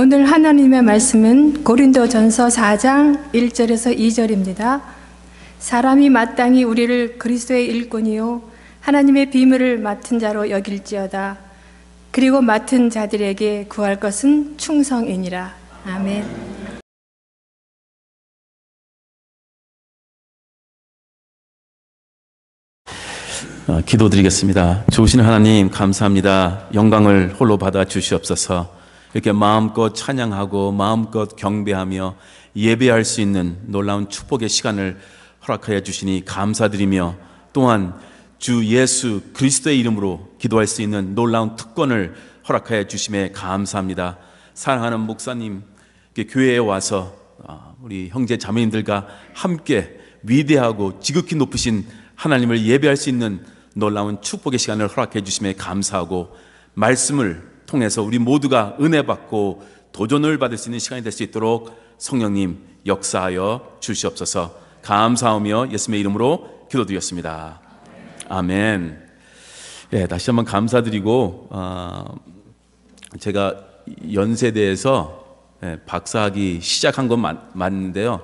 오늘 하나님의 말씀은 고린도전서 4장 1절에서 2절입니다. 사람이 마땅히 우리를 그리스도의 일꾼이요 하나님의 비밀을 맡은 자로 여길지어다. 그리고 맡은 자들에게 구할 것은 충성이니라. 아멘. 기도드리겠습니다. 좋으신 하나님 감사합니다. 영광을 홀로 받아 주시옵소서. 이렇게 마음껏 찬양하고 마음껏 경배하며 예배할 수 있는 놀라운 축복의 시간을 허락하여 주시니 감사드리며, 또한 주 예수 그리스도의 이름으로 기도할 수 있는 놀라운 특권을 허락하여 주심에 감사합니다. 사랑하는 목사님, 교회에 와서 우리 형제 자매님들과 함께 위대하고 지극히 높으신 하나님을 예배할 수 있는 놀라운 축복의 시간을 허락해 주심에 감사하고, 말씀을 통해서 우리 모두가 은혜 받고 도전을 받을 수 있는 시간이 될 수 있도록 성령님 역사하여 주시옵소서. 감사하며 예수님의 이름으로 기도드렸습니다. 아멘. 다시 한번 감사드리고, 제가 연세대에서 박사학위 시작한 건 맞는데요,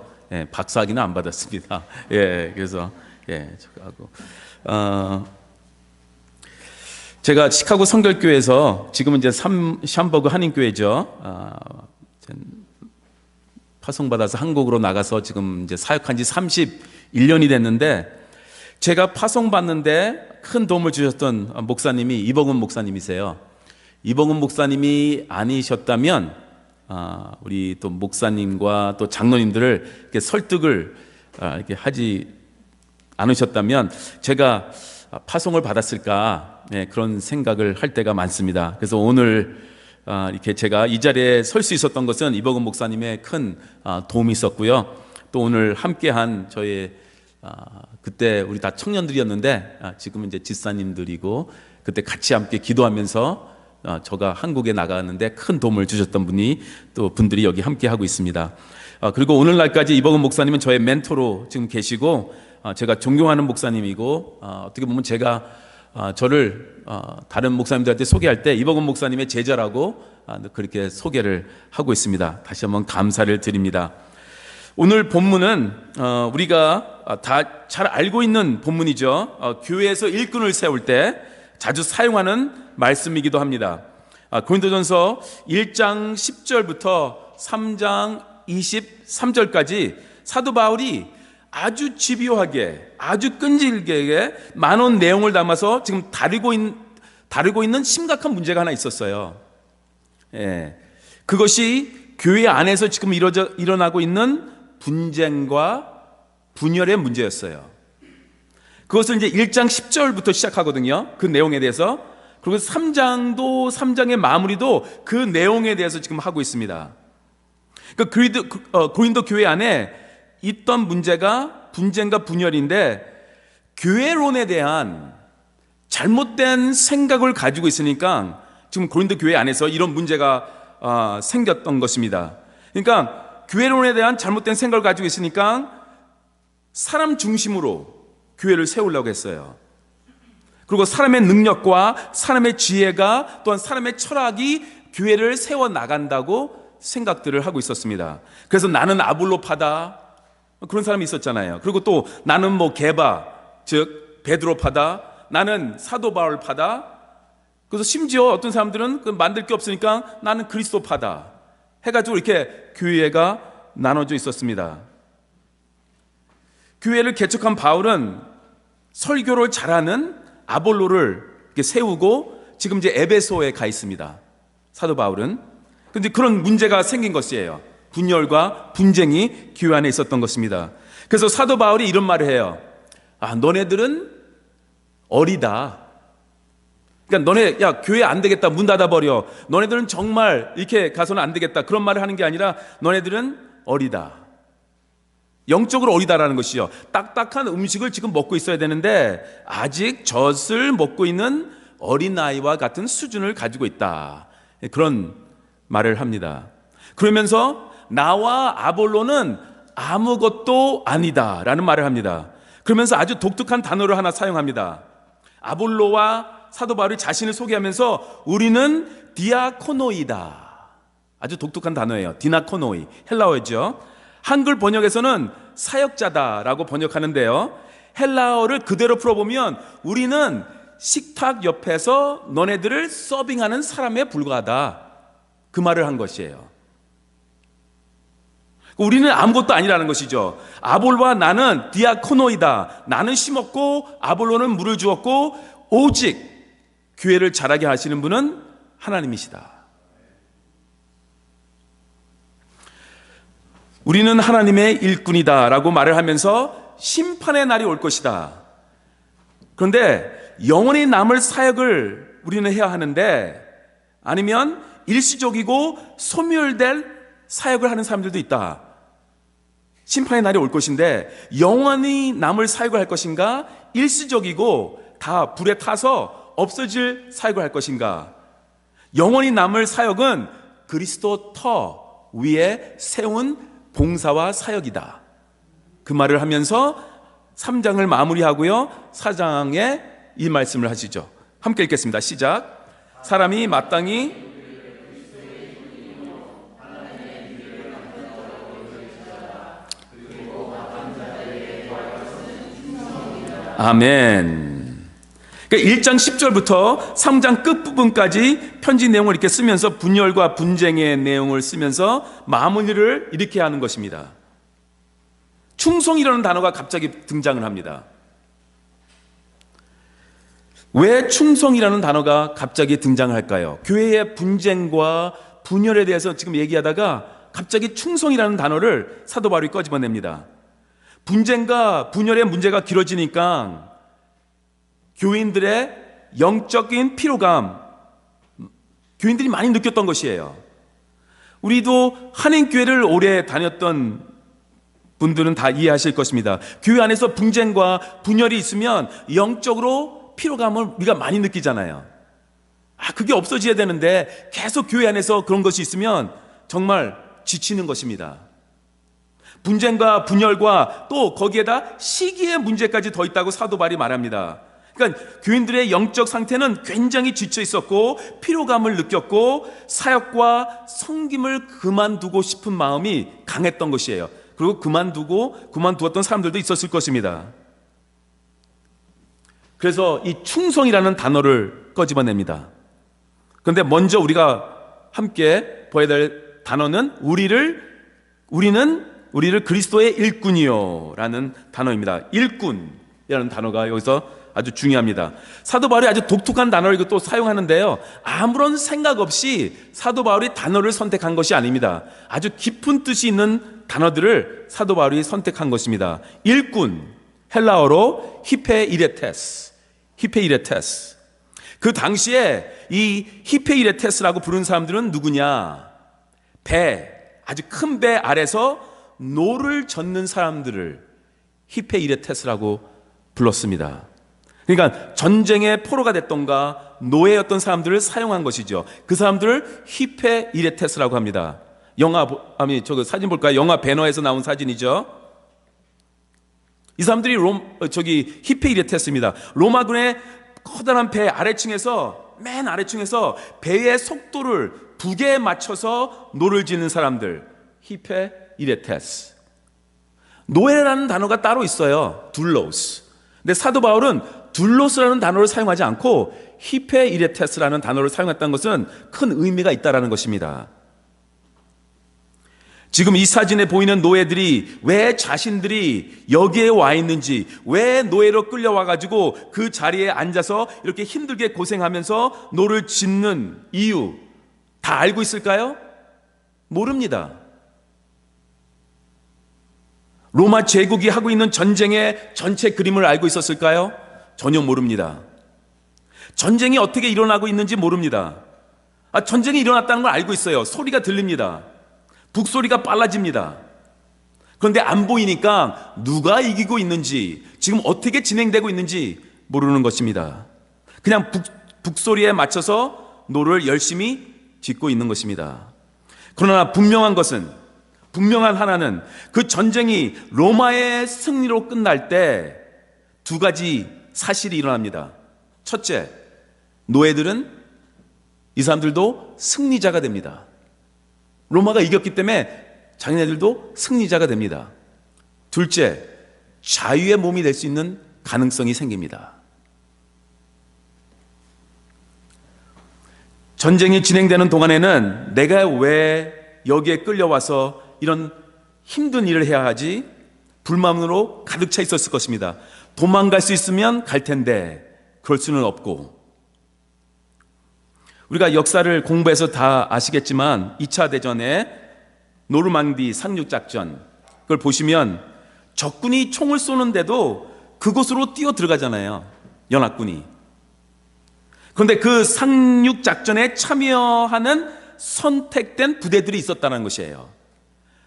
박사학위는 안 받았습니다. 그래서 제가 시카고 성결교회에서, 지금은 이제 샴버그 한인교회죠, 파송받아서 한국으로 나가서 지금 이제 사역한 지 31년이 됐는데, 제가 파송받는데 큰 도움을 주셨던 목사님이 이봉은 목사님이세요. 이봉은 목사님이 아니셨다면 우리 또 목사님과 또 장로님들을 이렇게 설득을 이렇게 하지 않으셨다면 제가 파송을 받았을까, 그런 생각을 할 때가 많습니다. 그래서 오늘 이렇게 제가 이 자리에 설 수 있었던 것은 이봉은 목사님의 큰 도움이 있었고요. 또 오늘 함께한 저의 그때 우리 다 청년들이었는데 지금은 이제 집사님들이고, 그때 같이 함께 기도하면서 저가 한국에 나가는데 큰 도움을 주셨던 분들이 여기 함께 하고 있습니다. 그리고 오늘날까지 이봉은 목사님은 저의 멘토로 지금 계시고, 제가 존경하는 목사님이고, 어떻게 보면 제가 저를 다른 목사님들한테 소개할 때 이봉은 목사님의 제자라고 그렇게 소개를 하고 있습니다. 다시 한번 감사를 드립니다. 오늘 본문은 우리가 다 잘 알고 있는 본문이죠. 교회에서 일꾼을 세울 때 자주 사용하는 말씀이기도 합니다. 고린도전서 1장 10절부터 3장 23절까지 사도 바울이 아주 집요하게, 아주 끈질기게 많은 내용을 담아서 지금 다루고 있는 심각한 문제가 하나 있었어요. 그것이 교회 안에서 지금 일어나고 있는 분쟁과 분열의 문제였어요. 그것을 이제 1장 10절부터 시작하거든요. 그 내용에 대해서. 그리고 3장의 마무리도 그 내용에 대해서 지금 하고 있습니다. 고린도 교회 안에 있던 문제가 분쟁과 분열인데, 교회론에 대한 잘못된 생각을 가지고 있으니까 지금 고린도 교회 안에서 이런 문제가 생겼던 것입니다. 그러니까 교회론에 대한 잘못된 생각을 가지고 있으니까 사람 중심으로 교회를 세우려고 했어요. 그리고 사람의 능력과 사람의 지혜가, 또한 사람의 철학이 교회를 세워나간다고 생각들을 하고 있었습니다. 그래서 나는 아볼로파다, 그런 사람이 있었잖아요. 그리고 또 나는 게바, 즉 베드로파다, 나는 사도 바울파다. 그래서 심지어 어떤 사람들은 만들 게 없으니까 나는 그리스도파다 해가지고 이렇게 교회가 나눠져 있었습니다. 교회를 개척한 바울은 설교를 잘하는 아볼로를 이렇게 세우고 지금 이제 에베소에 가 있습니다. 사도 바울은. 근데 그런 문제가 생긴 것이에요. 분열과 분쟁이 교회 안에 있었던 것입니다. 그래서 사도 바울이 이런 말을 해요. 너네들은 어리다. 그러니까 교회 안 되겠다, 문 닫아버려. 너네들은 정말 이렇게 가서는 안 되겠다, 그런 말을 하는 게 아니라 너네들은 어리다. 영적으로 어리다라는 것이요. 딱딱한 음식을 지금 먹고 있어야 되는데 아직 젖을 먹고 있는 어린아이와 같은 수준을 가지고 있다. 그런 말을 합니다. 그러면서 나와 아볼로는 아무것도 아니다 라는 말을 합니다. 그러면서 아주 독특한 단어를 하나 사용합니다. 아볼로와 사도 바울이 자신을 소개하면서 우리는 디아코노이다 아주 독특한 단어예요. 디나코노이, 헬라어죠. 한글 번역에서는 사역자다라고 번역하는데요, 헬라어를 그대로 풀어보면 우리는 식탁 옆에서 너네들을 서빙하는 사람에 불과하다, 그 말을 한 것이에요. 우리는 아무것도 아니라는 것이죠. 아볼로와 나는 디아코노이다. 나는 심었고 아볼로는 물을 주었고 오직 교회를 자라게 하시는 분은 하나님이시다. 우리는 하나님의 일꾼이다 라고 말을 하면서 심판의 날이 올 것이다. 그런데 영원히 남을 사역을 우리는 해야 하는데, 아니면 일시적이고 소멸될 사역을 하는 사람들도 있다. 심판의 날이 올 것인데 영원히 남을 사역을 할 것인가, 일시적이고 다 불에 타서 없어질 사역을 할 것인가. 영원히 남을 사역은 그리스도 터 위에 세운 봉사와 사역이다. 그 말을 하면서 3장을 마무리하고요, 4장에 이 말씀을 하시죠. 함께 읽겠습니다. 시작. 사람이 마땅히 아멘. 그러니까 1장 10절부터 3장 끝부분까지 편지 내용을 이렇게 쓰면서 분열과 분쟁의 내용을 쓰면서 마무리를 이렇게 하는 것입니다. 충성이라는 단어가 갑자기 등장을 합니다. 왜 충성이라는 단어가 갑자기 등장을 할까요? 교회의 분쟁과 분열에 대해서 지금 얘기하다가 갑자기 충성이라는 단어를 사도 바울이 꺼집어냅니다. 분쟁과 분열의 문제가 길어지니까 교인들의 영적인 피로감, 교인들이 많이 느꼈던 것이에요. 우리도 한인교회를 오래 다녔던 분들은 다 이해하실 것입니다. 교회 안에서 분쟁과 분열이 있으면 영적으로 피로감을 우리가 많이 느끼잖아요. 그게 없어져야 되는데 계속 교회 안에서 그런 것이 있으면 정말 지치는 것입니다. 분쟁과 분열과 또 거기에다 시기의 문제까지 더 있다고 사도 바울이 말합니다. 그러니까 교인들의 영적 상태는 굉장히 지쳐 있었고 피로감을 느꼈고 사역과 섬김을 그만두고 싶은 마음이 강했던 것이에요. 그리고 그만두었던 사람들도 있었을 것입니다. 그래서 이 충성이라는 단어를 꺼집어냅니다. 그런데 먼저 우리가 함께 봐야 될 단어는 우리는 그리스도의 일꾼이요 라는 단어입니다. 일꾼이라는 단어가 여기서 아주 중요합니다. 사도 바울이 아주 독특한 단어를 또 사용하는데요, 아무런 생각 없이 사도 바울이 단어를 선택한 것이 아닙니다. 아주 깊은 뜻이 있는 단어들을 사도 바울이 선택한 것입니다. 일꾼, 헬라어로 히페이레테스. 그 당시에 이 히페이레테스라고 부르는 사람들은 누구냐? 아주 큰 배 아래서 노를 젓는 사람들을 히페이레테스라고 불렀습니다. 그러니까 전쟁의 포로가 됐던가 노예였던 사람들을 사용한 것이죠. 그 사람들을 히페이레테스라고 합니다. 사진 볼까요? 영화 배너에서 나온 사진이죠. 이 사람들이 히페이레테스입니다. 로마군의 커다란 배 맨 아래층에서 배의 속도를 부계에 맞춰서 노를 지는 사람들, 히페이레테스. 노예라는 단어가 따로 있어요. 둘로스. 근데 사도 바울은 둘로스라는 단어를 사용하지 않고 히페이레테스라는 단어를 사용했다는 것은 큰 의미가 있다는 것입니다. 지금 이 사진에 보이는 노예들이 왜 자신들이 여기에 와 있는지, 왜 노예로 끌려와가지고 그 자리에 앉아서 이렇게 힘들게 고생하면서 노를 짓는 이유 다 알고 있을까요? 모릅니다. 로마 제국이 하고 있는 전쟁의 전체 그림을 알고 있었을까요? 전혀 모릅니다. 전쟁이 어떻게 일어나고 있는지 모릅니다. 전쟁이 일어났다는 걸 알고 있어요. 소리가 들립니다. 북소리가 빨라집니다. 그런데 안 보이니까 누가 이기고 있는지, 지금 어떻게 진행되고 있는지 모르는 것입니다. 그냥 북소리에 맞춰서 노를 열심히 짓고 있는 것입니다. 그러나 분명한 하나는 그 전쟁이 로마의 승리로 끝날 때 두 가지 사실이 일어납니다. 첫째, 이 사람들도 승리자가 됩니다. 로마가 이겼기 때문에 자기네들도 승리자가 됩니다. 둘째, 자유의 몸이 될 수 있는 가능성이 생깁니다. 전쟁이 진행되는 동안에는 내가 왜 여기에 끌려와서 이런 힘든 일을 해야 하지? 불만으로 가득 차 있었을 것입니다. 도망갈 수 있으면 갈 텐데 그럴 수는 없고, 우리가 역사를 공부해서 다 아시겠지만 2차 대전에 노르망디 상륙작전, 그걸 보시면 적군이 총을 쏘는데도 그곳으로 뛰어 들어가잖아요, 연합군이. 그런데 그 상륙작전에 참여하는 선택된 부대들이 있었다는 것이에요.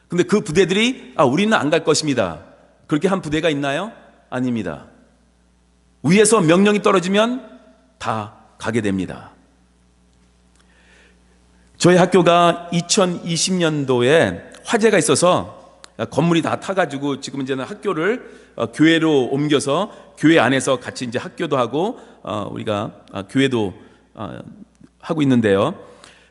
근데 그 부대들이 우리는 안 갈 것입니다, 그렇게 한 부대가 있나요? 아닙니다. 위에서 명령이 떨어지면 다 가게 됩니다. 저희 학교가 2020년도에 화재가 있어서 건물이 다 타가지고 지금 이제는 학교를 교회로 옮겨서 교회 안에서 같이 이제 학교도 하고 우리가 교회도 하고 있는데요.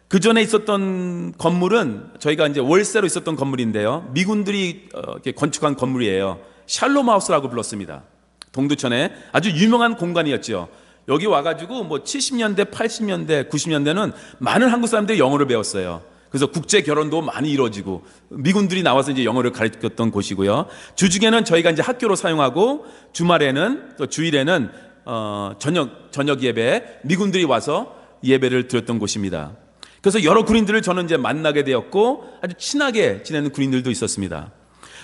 그 전에 있었던 건물은 저희가 이제 월세로 있었던 건물인데요. 미군들이 이렇게 건축한 건물이에요. 샬롬 하우스라고 불렀습니다. 동두천에 아주 유명한 공간이었죠. 여기 와가지고 뭐 70년대, 80년대, 90년대는 많은 한국 사람들이 영어를 배웠어요. 그래서 국제 결혼도 많이 이루어지고 미군들이 나와서 이제 영어를 가르쳤던 곳이고요. 주중에는 저희가 이제 학교로 사용하고 주말에는 또 주일에는 저녁 예배 미군들이 와서 예배를 드렸던 곳입니다. 그래서 여러 군인들을 저는 이제 만나게 되었고 아주 친하게 지내는 군인들도 있었습니다.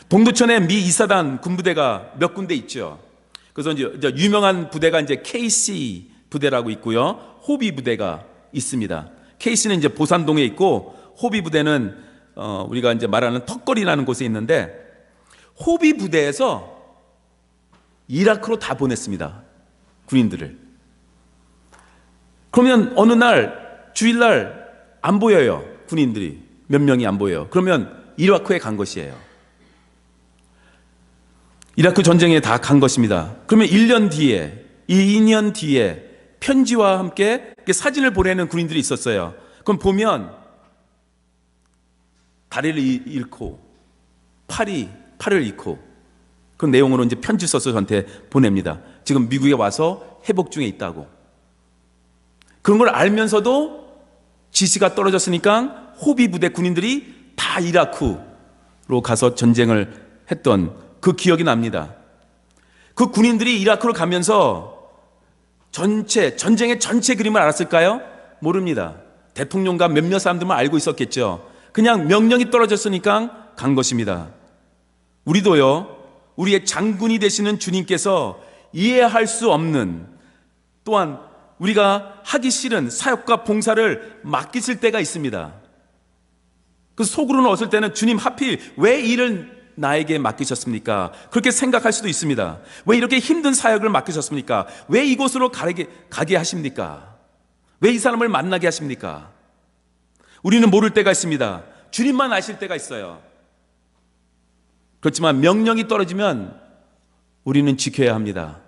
동두천에 미 이사단 군부대가 몇 군데 있죠. 그래서 이제 유명한 부대가 이제 KC 부대라고 있고요. 호비 부대가 있습니다. KC는 이제 보산동에 있고 호비 부대는 우리가 이제 말하는 턱걸이라는 곳에 있는데, 호비 부대에서 이라크로 다 보냈습니다, 군인들을. 그러면 어느 날 주일날 안 보여요, 군인들이 몇 명이 안 보여요. 그러면 이라크에 간 것이에요. 이라크 전쟁에 다 간 것입니다. 그러면 1년 뒤에, 2년 뒤에 편지와 함께 사진을 보내는 군인들이 있었어요. 그럼 보면 다리를 잃고 팔을 잃고 그 내용으로 이제 편지 써서 저한테 보냅니다. 지금 미국에 와서 회복 중에 있다고. 그런 걸 알면서도 지시가 떨어졌으니까 호비 부대 군인들이 다 이라크로 가서 전쟁을 했던 그 기억이 납니다. 그 군인들이 이라크로 가면서 전쟁의 전체 그림을 알았을까요? 모릅니다. 대통령과 몇몇 사람들만 알고 있었겠죠. 그냥 명령이 떨어졌으니까 간 것입니다. 우리도요, 우리의 장군이 되시는 주님께서 이해할 수 없는, 또한 우리가 하기 싫은 사역과 봉사를 맡기실 때가 있습니다. 그래서 속으로는 어떨 때는 주님 하필 왜 일을 나에게 맡기셨습니까? 그렇게 생각할 수도 있습니다. 왜 이렇게 힘든 사역을 맡기셨습니까? 왜 이곳으로 가게 하십니까? 왜 이 사람을 만나게 하십니까? 우리는 모를 때가 있습니다. 주님만 아실 때가 있어요. 그렇지만 명령이 떨어지면 우리는 지켜야 합니다.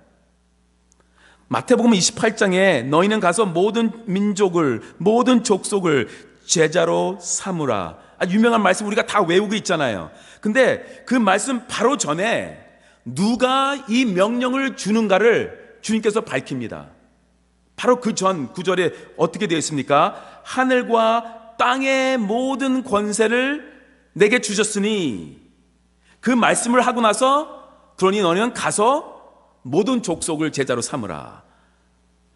마태복음 28장에 너희는 가서 모든 민족을, 모든 족속을 제자로 삼으라. 유명한 말씀 우리가 다 외우고 있잖아요. 근데 그 말씀 바로 전에 누가 이 명령을 주는가를 주님께서 밝힙니다. 바로 그 전 구절에 어떻게 되어 있습니까? 하늘과 땅의 모든 권세를 내게 주셨으니, 그 말씀을 하고 나서 그러니 너는 가서 모든 족속을 제자로 삼으라.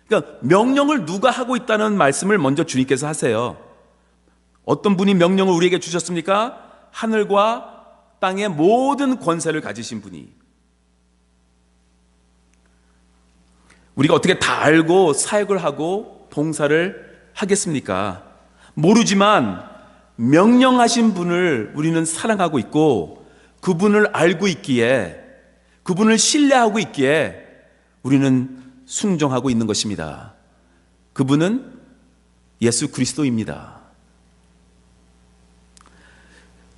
그러니까 명령을 누가 하고 있다는 말씀을 먼저 주님께서 하세요. 어떤 분이 명령을 우리에게 주셨습니까? 하늘과 땅의 모든 권세를 가지신 분이. 우리가 어떻게 다 알고 사역을 하고 봉사를 하겠습니까? 모르지만 명령하신 분을 우리는 사랑하고 있고, 그분을 알고 있기에, 그분을 신뢰하고 있기에 우리는 순종하고 있는 것입니다. 그분은 예수 그리스도입니다.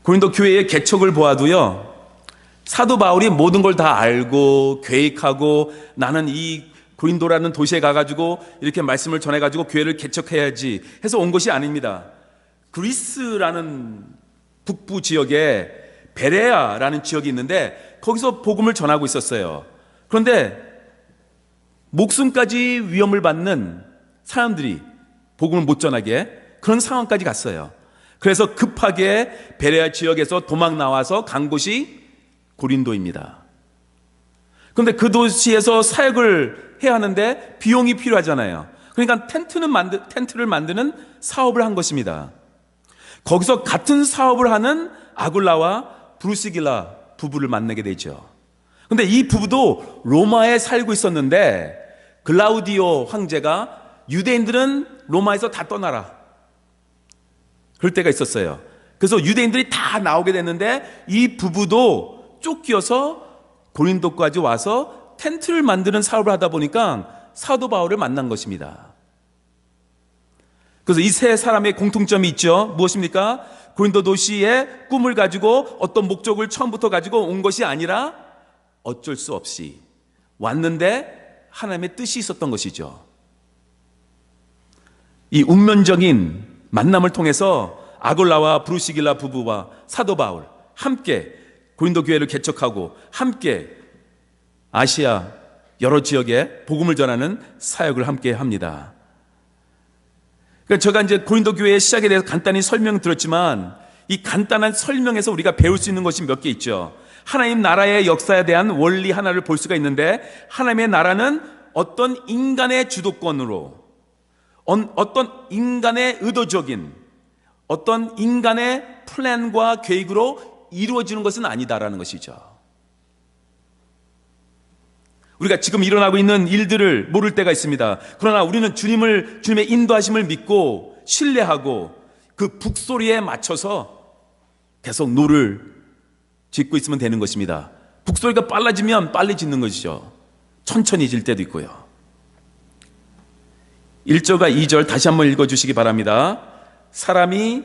고린도 교회의 개척을 보아도요, 사도 바울이 모든 걸 다 알고 계획하고 나는 이 고린도라는 도시에 가가지고 이렇게 말씀을 전해가지고 교회를 개척해야지 해서 온 것이 아닙니다. 그리스라는 북부 지역에 베레아라는 지역이 있는데 거기서 복음을 전하고 있었어요. 그런데 목숨까지 위험을 받는 사람들이 복음을 못 전하게 그런 상황까지 갔어요. 그래서 급하게 베레아 지역에서 도망 나와서 간 곳이 고린도입니다. 그런데 그 도시에서 사역을 해야 하는데 비용이 필요하잖아요. 그러니까 텐트를 만드는 사업을 한 것입니다. 거기서 같은 사업을 하는 아굴라와 브루시길라 부부를 만나게 되죠. 그런데 이 부부도 로마에 살고 있었는데 글라우디오 황제가 유대인들은 로마에서 다 떠나라, 그럴 때가 있었어요. 그래서 유대인들이 다 나오게 됐는데 이 부부도 쫓겨서 고린도까지 와서 텐트를 만드는 사업을 하다 보니까 사도 바울을 만난 것입니다. 그래서 이 세 사람의 공통점이 있죠. 무엇입니까? 고린도 도시에 꿈을 가지고 어떤 목적을 처음부터 가지고 온 것이 아니라 어쩔 수 없이 왔는데 하나님의 뜻이 있었던 것이죠. 이 운명적인 만남을 통해서 아굴라와 브루시길라 부부와 사도 바울 함께 고린도 교회를 개척하고 함께 아시아 여러 지역에 복음을 전하는 사역을 함께 합니다. 그러니까 제가 이제 고린도 교회의 시작에 대해서 간단히 설명드렸지만 이 간단한 설명에서 우리가 배울 수 있는 것이 몇 개 있죠. 하나님 나라의 역사에 대한 원리 하나를 볼 수가 있는데, 하나님의 나라는 어떤 인간의 주도권으로, 어떤 인간의 의도적인, 어떤 인간의 플랜과 계획으로 이루어지는 것은 아니다라는 것이죠. 우리가 지금 일어나고 있는 일들을 모를 때가 있습니다. 그러나 우리는 주님의 인도하심을 믿고 신뢰하고 그 북소리에 맞춰서 계속 노를 짓고 있으면 되는 것입니다. 북소리가 빨라지면 빨리 짓는 것이죠. 천천히 질 때도 있고요. 1절과 2절 다시 한번 읽어주시기 바랍니다. 사람이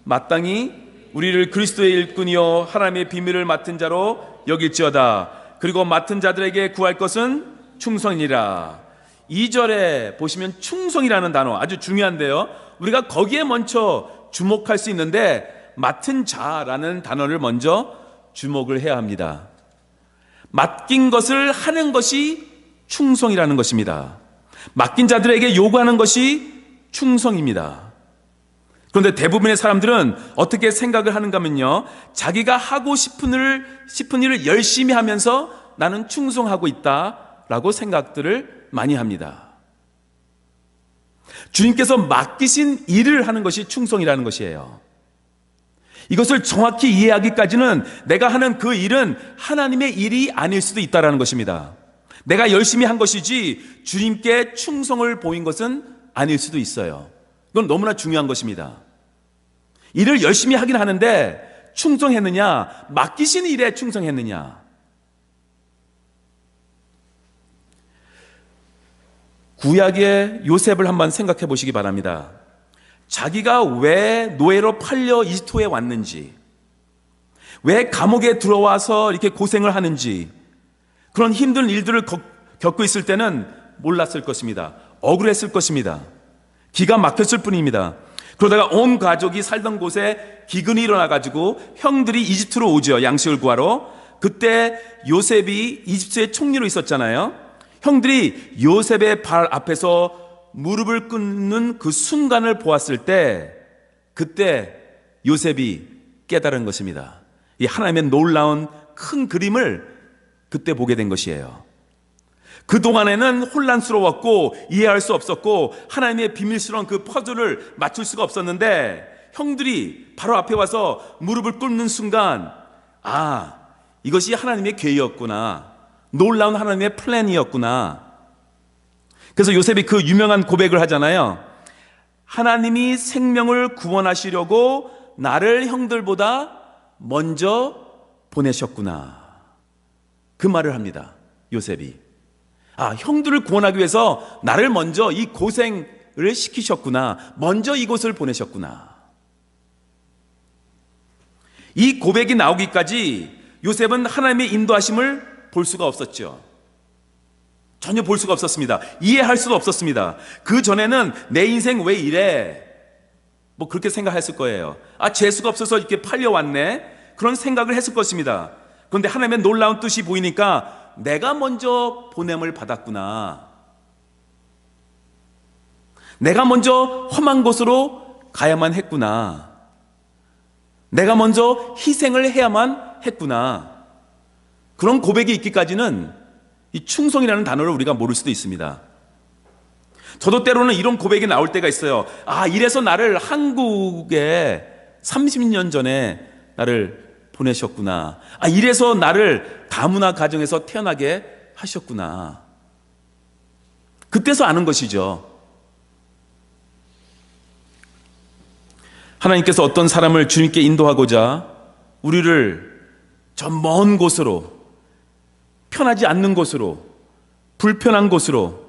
마땅히 우리를 그리스도의 일꾼이요 하나님의 비밀을 맡은 자로 여길지어다. 그리고 맡은 자들에게 구할 것은 충성이니라. 2절에 보시면 충성이라는 단어 아주 중요한데요, 우리가 거기에 먼저 주목할 수 있는데 맡은 자라는 단어를 먼저 주목을 해야 합니다. 맡긴 것을 하는 것이 충성이라는 것입니다. 맡긴 자들에게 요구하는 것이 충성입니다. 그런데 대부분의 사람들은 어떻게 생각을 하는가 하면요, 자기가 하고 싶은 일을 열심히 하면서 나는 충성하고 있다라고 생각들을 많이 합니다. 주님께서 맡기신 일을 하는 것이 충성이라는 것이에요. 이것을 정확히 이해하기까지는 내가 하는 그 일은 하나님의 일이 아닐 수도 있다는 것입니다. 내가 열심히 한 것이지 주님께 충성을 보인 것은 아닐 수도 있어요. 그건 너무나 중요한 것입니다. 일을 열심히 하긴 하는데 충성했느냐, 맡기신 일에 충성했느냐. 구약의 요셉을 한번 생각해 보시기 바랍니다. 자기가 왜 노예로 팔려 이집트에 왔는지, 왜 감옥에 들어와서 이렇게 고생을 하는지, 그런 힘든 일들을 겪고 있을 때는 몰랐을 것입니다. 억울했을 것입니다. 기가 막혔을 뿐입니다. 그러다가 온 가족이 살던 곳에 기근이 일어나가지고 형들이 이집트로 오죠. 양식을 구하러. 그때 요셉이 이집트의 총리로 있었잖아요. 형들이 요셉의 발 앞에서 무릎을 꿇는 그 순간을 보았을 때, 그때 요셉이 깨달은 것입니다. 이 하나님의 놀라운 큰 그림을 그때 보게 된 것이에요. 그동안에는 혼란스러웠고 이해할 수 없었고 하나님의 비밀스러운 그 퍼즐을 맞출 수가 없었는데, 형들이 바로 앞에 와서 무릎을 꿇는 순간, 아, 이것이 하나님의 계획이었구나, 놀라운 하나님의 플랜이었구나. 그래서 요셉이 그 유명한 고백을 하잖아요. 하나님이 생명을 구원하시려고 나를 형들보다 먼저 보내셨구나. 그 말을 합니다, 요셉이. 아, 형들을 구원하기 위해서 나를 먼저 이 고생을 시키셨구나. 먼저 이곳을 보내셨구나. 이 고백이 나오기까지 요셉은 하나님의 인도하심을 볼 수가 없었죠. 전혀 볼 수가 없었습니다. 이해할 수도 없었습니다. 그 전에는 내 인생 왜 이래? 뭐 그렇게 생각했을 거예요. 재수가 없어서 이렇게 팔려왔네, 그런 생각을 했을 것입니다. 그런데 하나님의 놀라운 뜻이 보이니까 내가 먼저 보냄을 받았구나, 내가 먼저 험한 곳으로 가야만 했구나, 내가 먼저 희생을 해야만 했구나, 그런 고백이 있기까지는 이 충성이라는 단어를 우리가 모를 수도 있습니다. 저도 때로는 이런 고백이 나올 때가 있어요. 이래서 나를 한국에 30년 전에 나를 보내셨구나, 이래서 나를 다문화 가정에서 태어나게 하셨구나. 그때서 아는 것이죠. 하나님께서 어떤 사람을 주님께 인도하고자 우리를 저 먼 곳으로, 편하지 않는 곳으로, 불편한 곳으로,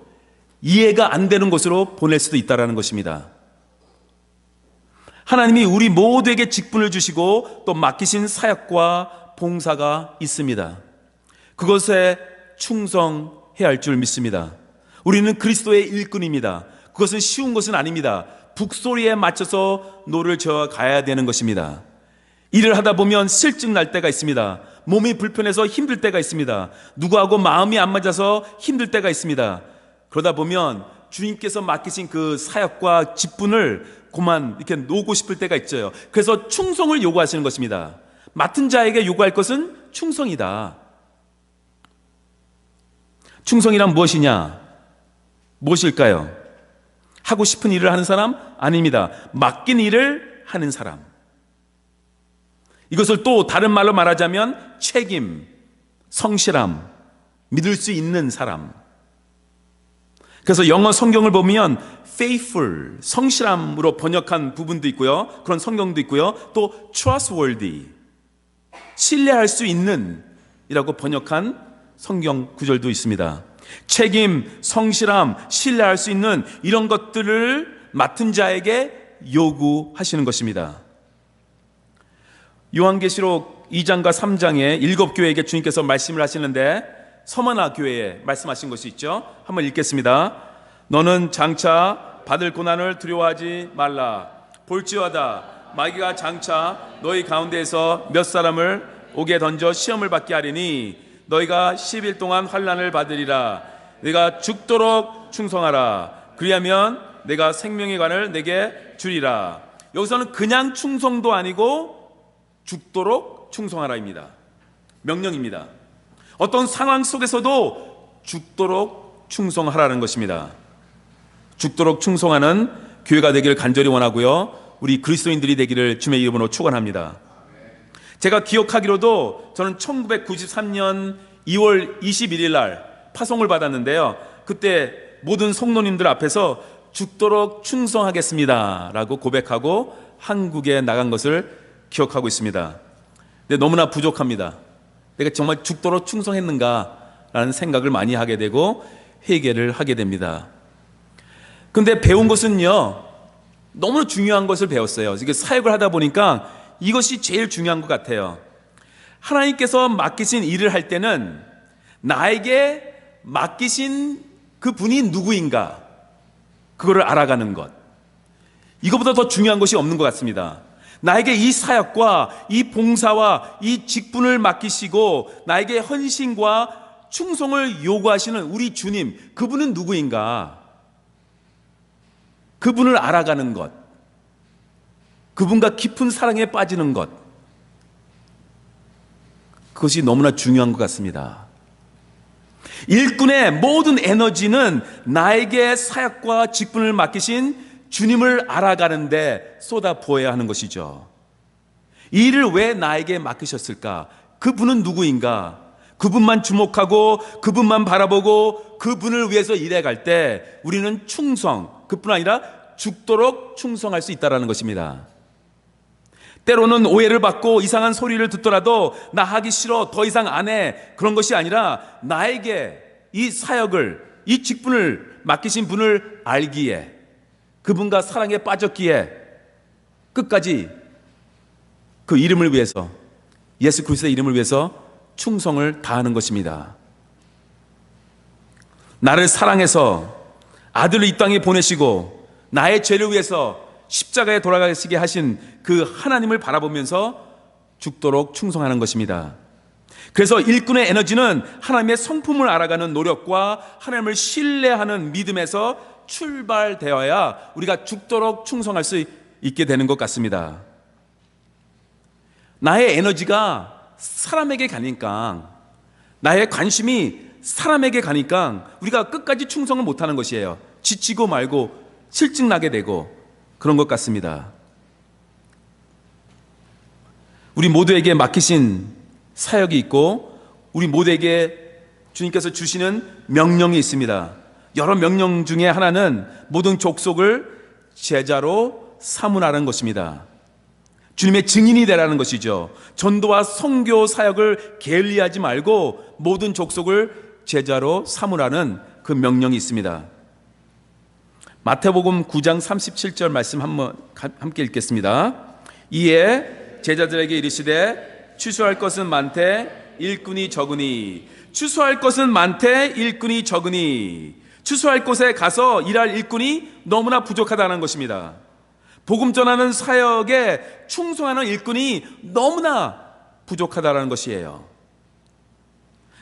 이해가 안 되는 곳으로 보낼 수도 있다는 것입니다. 하나님이 우리 모두에게 직분을 주시고 또 맡기신 사역과 봉사가 있습니다. 그것에 충성해야 할 줄 믿습니다. 우리는 그리스도의 일꾼입니다. 그것은 쉬운 것은 아닙니다. 북소리에 맞춰서 노를 저어 가야 되는 것입니다. 일을 하다 보면 실증 날 때가 있습니다. 몸이 불편해서 힘들 때가 있습니다. 누구하고 마음이 안 맞아서 힘들 때가 있습니다. 그러다 보면 주님께서 맡기신 그 사역과 직분을 그만 이렇게 놓고 싶을 때가 있죠. 그래서 충성을 요구하시는 것입니다. 맡은 자에게 요구할 것은 충성이다. 충성이란 무엇이냐? 무엇일까요? 하고 싶은 일을 하는 사람? 아닙니다. 맡긴 일을 하는 사람. 이것을 또 다른 말로 말하자면 책임, 성실함, 믿을 수 있는 사람. 그래서 영어 성경을 보면 faithful, 성실함으로 번역한 부분도 있고요, 그런 성경도 있고요, 또 trustworthy, 신뢰할 수 있는 이라고 번역한 성경 구절도 있습니다. 책임, 성실함, 신뢰할 수 있는 이런 것들을 맡은 자에게 요구하시는 것입니다. 요한계시록 2장과 3장에 7교회에게 주님께서 말씀을 하시는데 서머나 교회에 말씀하신 것이 있죠. 한번 읽겠습니다. 너는 장차 받을 고난을 두려워하지 말라. 볼지어다 마귀가 장차 너희 가운데에서 몇 사람을 옥에 던져 시험을 받게 하리니 너희가 10일 동안 환난을 받으리라. 네가 죽도록 충성하라. 그리하면 내가 생명의 관을 내게 주리라. 여기서는 그냥 충성도 아니고 죽도록 충성하라입니다. 명령입니다. 어떤 상황 속에서도 죽도록 충성하라는 것입니다. 죽도록 충성하는 교회가 되기를 간절히 원하고요, 우리 그리스도인들이 되기를 주님의 이름으로 축원합니다. 제가 기억하기로도 저는 1993년 2월 21일 날 파송을 받았는데요, 그때 모든 성도님들 앞에서 죽도록 충성하겠습니다 라고 고백하고 한국에 나간 것을 기억하고 있습니다. 근데 너무나 부족합니다. 내가 정말 죽도록 충성했는가 라는 생각을 많이 하게 되고 회개를 하게 됩니다. 근데 배운 것은요, 너무나 중요한 것을 배웠어요. 이게 사역을 하다 보니까 이것이 제일 중요한 것 같아요. 하나님께서 맡기신 일을 할 때는 나에게 맡기신 그 분이 누구인가, 그거를 알아가는 것, 이거보다 더 중요한 것이 없는 것 같습니다. 나에게 이 사역과 이 봉사와 이 직분을 맡기시고 나에게 헌신과 충성을 요구하시는 우리 주님, 그분은 누구인가, 그분을 알아가는 것, 그분과 깊은 사랑에 빠지는 것, 그것이 너무나 중요한 것 같습니다. 일꾼의 모든 에너지는 나에게 사역과 직분을 맡기신 주님을 알아가는데 쏟아부어야 하는 것이죠. 이 일을 왜 나에게 맡기셨을까? 그분은 누구인가? 그분만 주목하고 그분만 바라보고 그분을 위해서 일해갈 때 우리는 충성, 그뿐 아니라 죽도록 충성할 수 있다는 것입니다. 때로는 오해를 받고 이상한 소리를 듣더라도 나 하기 싫어, 더 이상 안 해, 그런 것이 아니라 나에게 이 사역을, 이 직분을 맡기신 분을 알기에, 그분과 사랑에 빠졌기에 끝까지 그 이름을 위해서, 예수 그리스도의 이름을 위해서 충성을 다하는 것입니다. 나를 사랑해서 아들을 이 땅에 보내시고 나의 죄를 위해서 십자가에 돌아가시게 하신 그 하나님을 바라보면서 죽도록 충성하는 것입니다. 그래서 일꾼의 에너지는 하나님의 성품을 알아가는 노력과 하나님을 신뢰하는 믿음에서 출발되어야 우리가 죽도록 충성할 수 있게 되는 것 같습니다. 나의 에너지가 사람에게 가니까, 나의 관심이 사람에게 가니까 우리가 끝까지 충성을 못하는 것이에요. 지치고 말고 실증나게 되고 그런 것 같습니다. 우리 모두에게 맡기신 사역이 있고 우리 모두에게 주님께서 주시는 명령이 있습니다. 여러 명령 중에 하나는 모든 족속을 제자로 삼으라는 것입니다. 주님의 증인이 되라는 것이죠. 전도와 선교 사역을 게을리하지 말고 모든 족속을 제자로 삼으라는 그 명령이 있습니다. 마태복음 9장 37절 말씀 한번 함께 읽겠습니다. 이에 제자들에게 이르시되 추수할 것은 많되 일꾼이 적으니, 추수할 것은 많되 일꾼이 적으니, 추수할 곳에 가서 일할 일꾼이 너무나 부족하다는 것입니다. 복음 전하는 사역에 충성하는 일꾼이 너무나 부족하다는 것이에요.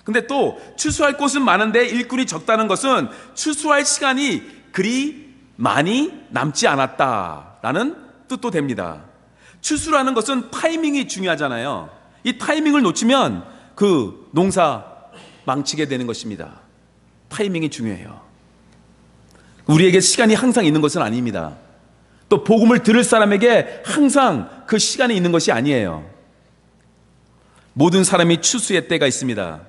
근데 또 추수할 곳은 많은데 일꾼이 적다는 것은 추수할 시간이 그리 많이 남지 않았다라는 뜻도 됩니다. 추수라는 것은 타이밍이 중요하잖아요. 이 타이밍을 놓치면 그 농사 망치게 되는 것입니다. 타이밍이 중요해요. 우리에게 시간이 항상 있는 것은 아닙니다. 또 복음을 들을 사람에게 항상 그 시간이 있는 것이 아니에요. 모든 사람이 추수의 때가 있습니다.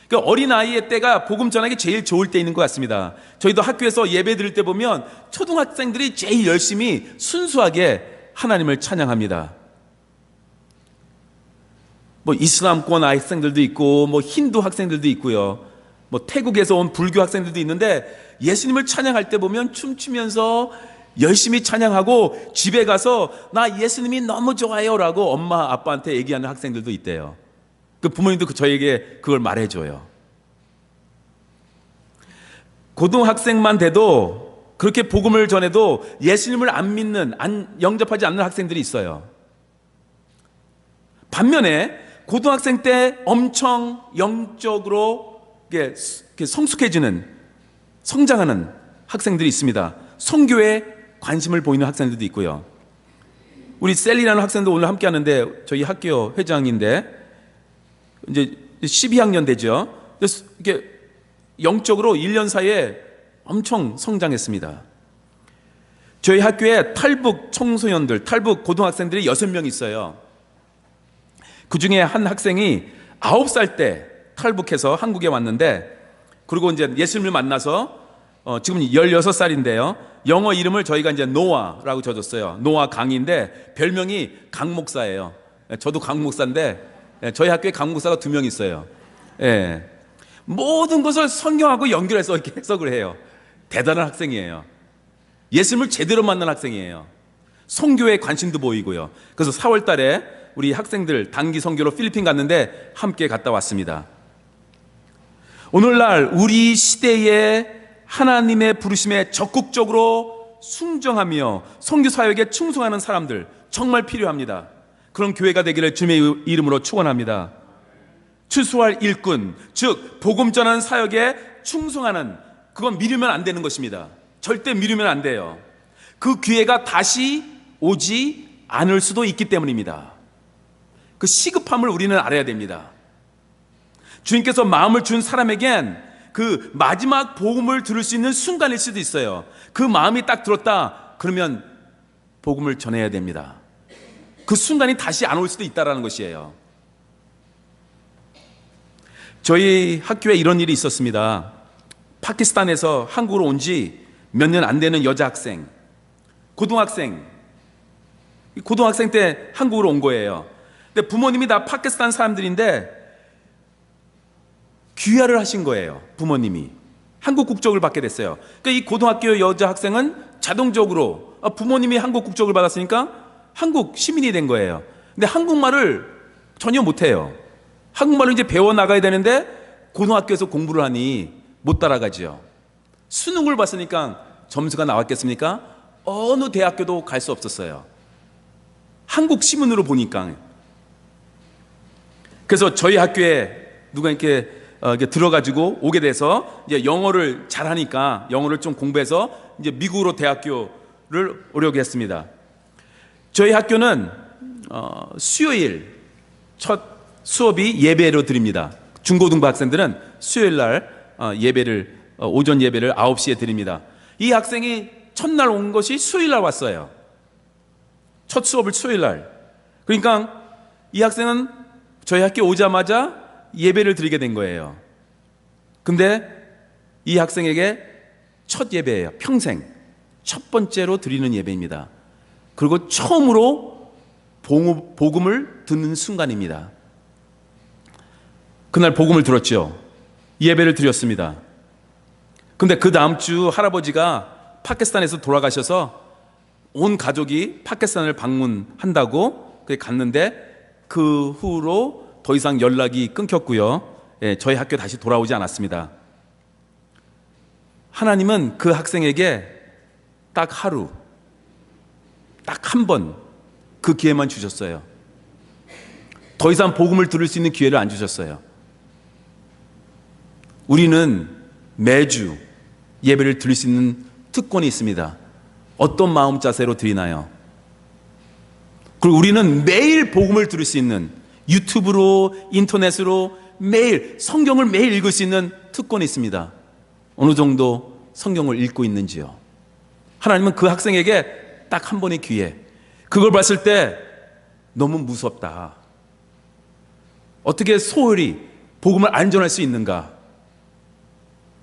그 어린아이의 때가 복음 전하기 제일 좋을 때 있는 것 같습니다. 저희도 학교에서 예배 드릴 때 보면 초등학생들이 제일 열심히 순수하게 하나님을 찬양합니다. 뭐 이슬람권 학생들도 있고 뭐 힌두 학생들도 있고요. 뭐 태국에서 온 불교 학생들도 있는데 예수님을 찬양할 때 보면 춤추면서 열심히 찬양하고 집에 가서 나 예수님이 너무 좋아요 라고 엄마 아빠한테 얘기하는 학생들도 있대요. 그 부모님도 저에게 그걸 말해줘요. 고등학생만 돼도 그렇게 복음을 전해도 예수님을 안 믿는, 영접하지 않는 학생들이 있어요. 반면에 고등학생 때 엄청 영적으로 성숙해지는, 성장하는 학생들이 있습니다. 선교에 관심을 보이는 학생들도 있고요. 우리 셀리라는 학생도 오늘 함께 하는데 저희 학교 회장인데 이제 12학년 되죠. 이렇게 영적으로 1년 사이에 엄청 성장했습니다. 저희 학교에 탈북 청소년들, 탈북 고등학생들이 6명 있어요. 그 중에 한 학생이 9살 때 탈북해서 한국에 왔는데, 그리고 이제 예수님을 만나서 지금 16살인데요. 영어 이름을 저희가 이제 노아라고 지어줬어요. 노아 강인데 별명이 강 목사예요. 저도 강 목사인데 저희 학교에 강 목사가 2명 있어요. 예. 모든 것을 성경하고 연결해서 이렇게 해석을 해요. 대단한 학생이에요. 예수님을 제대로 만난 학생이에요. 선교에 관심도 보이고요. 그래서 4월 달에 우리 학생들 단기 선교로 필리핀 갔는데 함께 갔다 왔습니다. 오늘날 우리 시대에 하나님의 부르심에 적극적으로 순종하며 선교 사역에 충성하는 사람들 정말 필요합니다. 그런 교회가 되기를 주님의 이름으로 축원합니다. 추수할 일꾼, 즉 복음 전하는 사역에 충성하는, 그건 미루면 안 되는 것입니다. 절대 미루면 안 돼요. 그 기회가 다시 오지 않을 수도 있기 때문입니다. 그 시급함을 우리는 알아야 됩니다. 주님께서 마음을 준 사람에겐 그 마지막 복음을 들을 수 있는 순간일 수도 있어요. 그 마음이 딱 들었다 그러면 복음을 전해야 됩니다. 그 순간이 다시 안 올 수도 있다는 것이에요. 저희 학교에 이런 일이 있었습니다. 파키스탄에서 한국으로 온 지 몇 년 안 되는 여자 학생, 고등학생 때 한국으로 온 거예요. 근데 부모님이 다 파키스탄 사람들인데 귀화를 하신 거예요. 부모님이 한국 국적을 받게 됐어요. 그러니까 이 고등학교 여자 학생은 자동적으로 부모님이 한국 국적을 받았으니까 한국 시민이 된 거예요. 근데 한국말을 전혀 못해요. 한국말을 이제 배워 나가야 되는데 고등학교에서 공부를 하니 못 따라가죠. 수능을 봤으니까 점수가 나왔겠습니까? 어느 대학교도 갈 수 없었어요. 한국 신문으로 보니까. 그래서 저희 학교에 누가 이렇게 들어가지고 오게 돼서 이제 영어를 잘하니까 영어를 좀 공부해서 이제 미국으로 대학교를 오려고 했습니다. 저희 학교는 수요일 첫 수업이 예배로 드립니다. 중고등부 학생들은 수요일 날 예배를 오전 예배를 9시에 드립니다. 이 학생이 첫날 온 것이 수요일 날 왔어요. 첫 수업을 수요일 날. 그러니까 이 학생은 저희 학교 오자마자 예배를 드리게 된 거예요. 근데 이 학생에게 첫 예배예요. 평생 첫 번째로 드리는 예배입니다. 그리고 처음으로 복음을 듣는 순간입니다. 그날 복음을 들었죠. 예배를 드렸습니다. 근데 그 다음 주 할아버지가 파키스탄에서 돌아가셔서 온 가족이 파키스탄을 방문한다고 갔는데 그 후로 더 이상 연락이 끊겼고요. 저희 학교 다시 돌아오지 않았습니다. 하나님은 그 학생에게 딱 하루, 딱 한 번 그 기회만 주셨어요. 더 이상 복음을 들을 수 있는 기회를 안 주셨어요. 우리는 매주 예배를 드릴 수 있는 특권이 있습니다. 어떤 마음 자세로 드리나요? 그리고 우리는 매일 복음을 들을 수 있는, 유튜브로, 인터넷으로 매일 성경을 매일 읽을 수 있는 특권이 있습니다. 어느 정도 성경을 읽고 있는지요? 하나님은 그 학생에게 딱 한 번의 기회, 그걸 봤을 때 너무 무섭다. 어떻게 소홀히 복음을 안전할 수 있는가?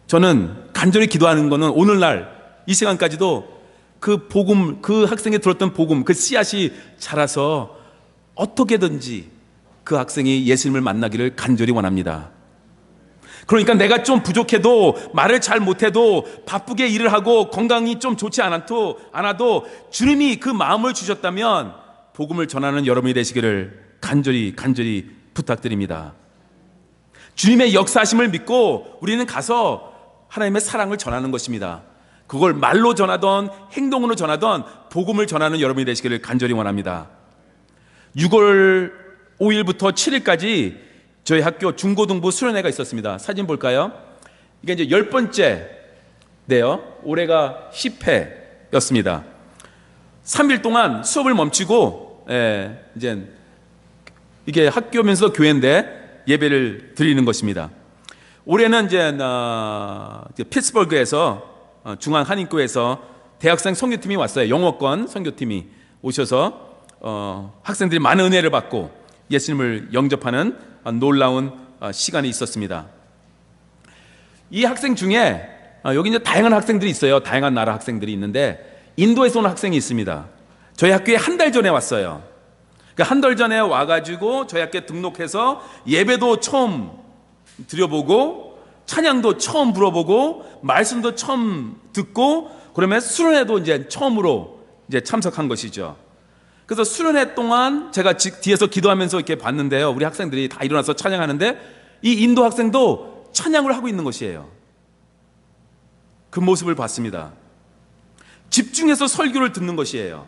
저는 간절히 기도하는 것은 오늘날 이 시간까지도 그 복음, 그 학생이 들었던 복음, 그 씨앗이 자라서 어떻게든지 그 학생이 예수님을 만나기를 간절히 원합니다. 그러니까 내가 좀 부족해도, 말을 잘 못해도, 바쁘게 일을 하고 건강이 좀 좋지 않아도 주님이 그 마음을 주셨다면 복음을 전하는 여러분이 되시기를 간절히 부탁드립니다. 주님의 역사하심을 믿고 우리는 가서 하나님의 사랑을 전하는 것입니다. 그걸 말로 전하던 행동으로 전하던 복음을 전하는 여러분이 되시기를 간절히 원합니다. 6월 5일부터 7일까지 저희 학교 중고등부 수련회가 있었습니다. 사진 볼까요? 이게 이제 10번째인데요. 올해가 10회였습니다. 3일 동안 수업을 멈추고, 이제 이게 학교면서 교회인데 예배를 드리는 것입니다. 올해는 이제 피츠버그에서 중앙 한인교회에서 대학생 선교팀이 왔어요. 영어권 선교팀이 오셔서 학생들이 많은 은혜를 받고 예수님을 영접하는 놀라운 시간이 있었습니다. 이 학생 중에 여기 이제 다양한 학생들이 있어요. 다양한 나라 학생들이 있는데 인도에서 온 학생이 있습니다. 저희 학교에 한 달 전에 왔어요. 한 달 전에 와가지고 저희 학교에 등록해서 예배도 처음 드려보고 찬양도 처음 불어보고 말씀도 처음 듣고 그러면 수련회도 이제 처음으로 이제 참석한 것이죠. 그래서 수련회 동안 제가 뒤에서 기도하면서 이렇게 봤는데요. 우리 학생들이 다 일어나서 찬양하는데 이 인도 학생도 찬양을 하고 있는 것이에요. 그 모습을 봤습니다. 집중해서 설교를 듣는 것이에요.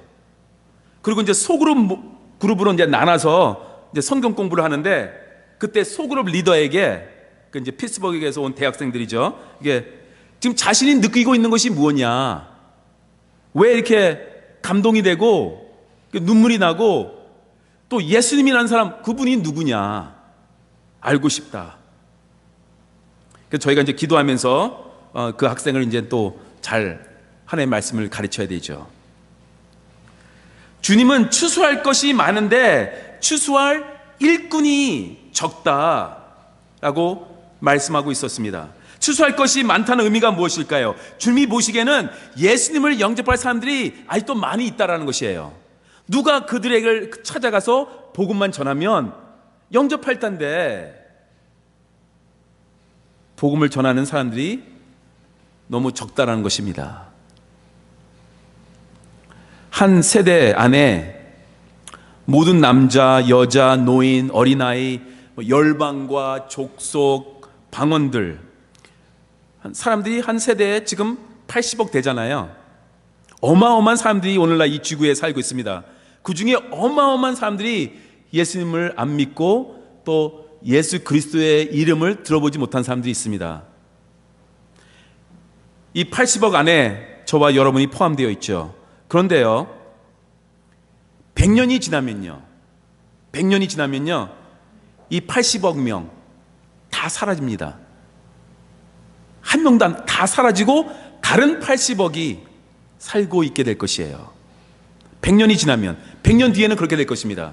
그리고 이제 그룹으로 이제 나눠서 이제 성경 공부를 하는데 그때 소그룹 리더에게 그 이제 피츠버그에서 온 대학생들이죠. 이게 지금 자신이 느끼고 있는 것이 무엇냐? 왜 이렇게 감동이 되고 눈물이 나고 또 예수님이라는 사람 그분이 누구냐 알고 싶다. 그래서 저희가 이제 기도하면서 그 학생을 이제 또 잘 하나님의 말씀을 가르쳐야 되죠. 주님은 추수할 것이 많은데 추수할 일꾼이 적다라고 말씀하고 있었습니다. 추수할 것이 많다는 의미가 무엇일까요? 주님이 보시기에는 예수님을 영접할 사람들이 아직도 많이 있다라는 것이에요. 누가 그들에게 찾아가서 복음만 전하면 영접할 텐데 복음을 전하는 사람들이 너무 적다라는 것입니다. 한 세대 안에 모든 남자, 여자, 노인, 어린아이, 열방과 족속, 방언들 사람들이 한 세대에 지금 80억 되잖아요. 어마어마한 사람들이 오늘날 이 지구에 살고 있습니다. 그 중에 어마어마한 사람들이 예수님을 안 믿고 또 예수 그리스도의 이름을 들어보지 못한 사람들이 있습니다. 이 80억 안에 저와 여러분이 포함되어 있죠. 그런데요, 100년이 지나면요, 이 80억 명 다 사라집니다. 한 명도 다 사라지고 다른 80억이 살고 있게 될 것이에요. 100년이 지나면, 100년 뒤에는 그렇게 될 것입니다.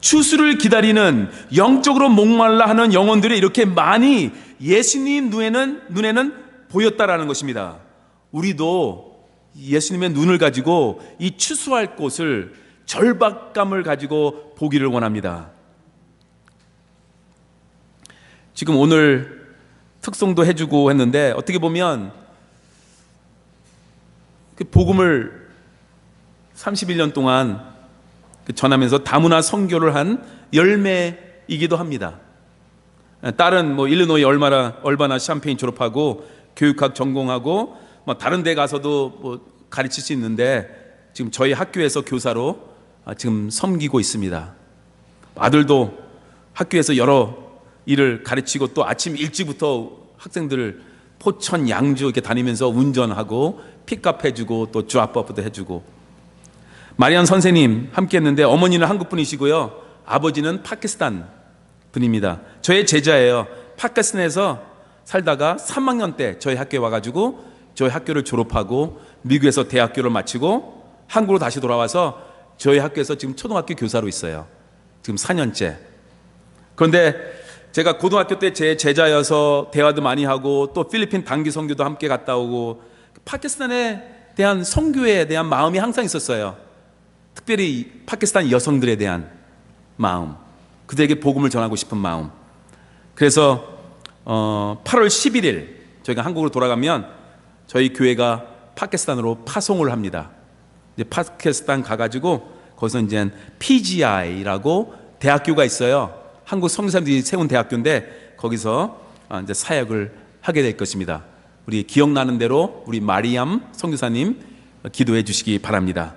추수를 기다리는 영적으로 목말라 하는 영혼들이 이렇게 많이 예수님 눈에는 보였다라는 것입니다. 우리도 예수님의 눈을 가지고 이 추수할 곳을, 절박감을 가지고 보기를 원합니다. 지금 오늘 특송도 해주고 했는데, 어떻게 보면 그 복음을 31년 동안 전하면서 다문화 선교를 한 열매이기도 합니다. 딸은 일리노이 얼바나 샴페인 졸업하고 교육학 전공하고 다른 데 가서도 가르칠 수 있는데, 지금 저희 학교에서 교사로 지금 섬기고 있습니다. 아들도 학교에서 여러 일을 가르치고 또 아침 일찍부터 학생들을 포천, 양주 이렇게 다니면서 운전하고 픽업 해주고 또 드롭업도 해주고. 마리안 선생님 함께 했는데, 어머니는 한국 분이시고요, 아버지는 파키스탄 분입니다. 저의 제자예요. 파키스탄에서 살다가 3학년 때 저희 학교에 와가지고 저희 학교를 졸업하고 미국에서 대학교를 마치고 한국으로 다시 돌아와서 저희 학교에서 지금 초등학교 교사로 있어요. 지금 4년째. 그런데 제가 고등학교 때 제 제자여서 대화도 많이 하고 또 필리핀 단기 선교도 함께 갔다 오고, 파키스탄에 대한 선교에 대한 마음이 항상 있었어요. 특별히 파키스탄 여성들에 대한 마음, 그들에게 복음을 전하고 싶은 마음. 그래서 8월 11일 저희가 한국으로 돌아가면 저희 교회가 파키스탄으로 파송을 합니다. 이제 파키스탄 가가지고 거기서 이제 PGI라고 대학교가 있어요. 한국 선교사님들이 세운 대학교인데 거기서 이제 사역을 하게 될 것입니다. 우리 기억나는 대로 우리 마리암 선교사님 기도해 주시기 바랍니다.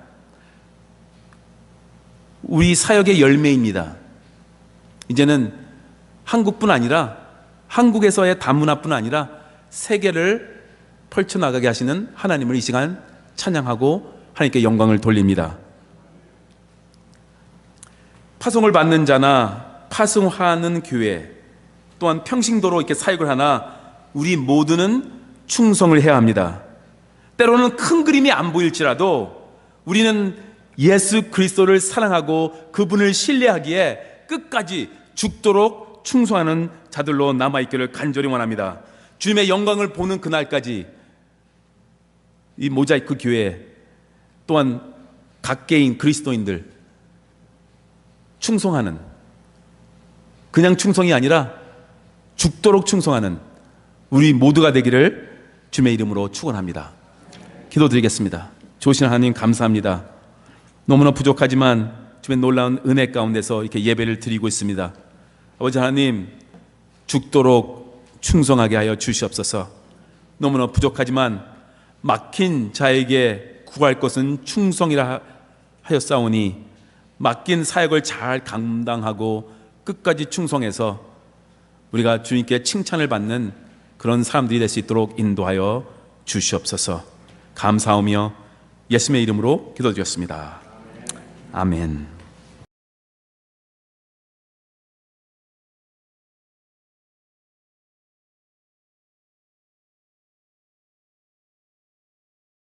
우리 사역의 열매입니다. 이제는 한국뿐 아니라, 한국에서의 다문화뿐 아니라 세계를 펼쳐나가게 하시는 하나님을 이 시간 찬양하고 하나님께 영광을 돌립니다. 파송을 받는 자나 파송하는 교회, 또한 평신도로 이렇게 사역을 하나 우리 모두는 충성을 해야 합니다. 때로는 큰 그림이 안 보일지라도 우리는 예수 그리스도를 사랑하고 그분을 신뢰하기에 끝까지 죽도록 충성하는 자들로 남아있기를 간절히 원합니다. 주님의 영광을 보는 그날까지 이 모자이크 교회, 또한 각 개인 그리스도인들 충성하는, 그냥 충성이 아니라 죽도록 충성하는 우리 모두가 되기를 주님의 이름으로 축원합니다. 기도드리겠습니다. 좋으신 하나님 감사합니다. 너무나 부족하지만 주님의 놀라운 은혜 가운데서 이렇게 예배를 드리고 있습니다. 아버지 하나님, 죽도록 충성하게 하여 주시옵소서. 너무나 부족하지만 막힌 자에게 구할 것은 충성이라 하였사오니 맡긴 사역을 잘 감당하고 끝까지 충성해서 우리가 주님께 칭찬을 받는 그런 사람들이 될 수 있도록 인도하여 주시옵소서. 감사하며 예수님의 이름으로 기도드렸습니다. 아멘.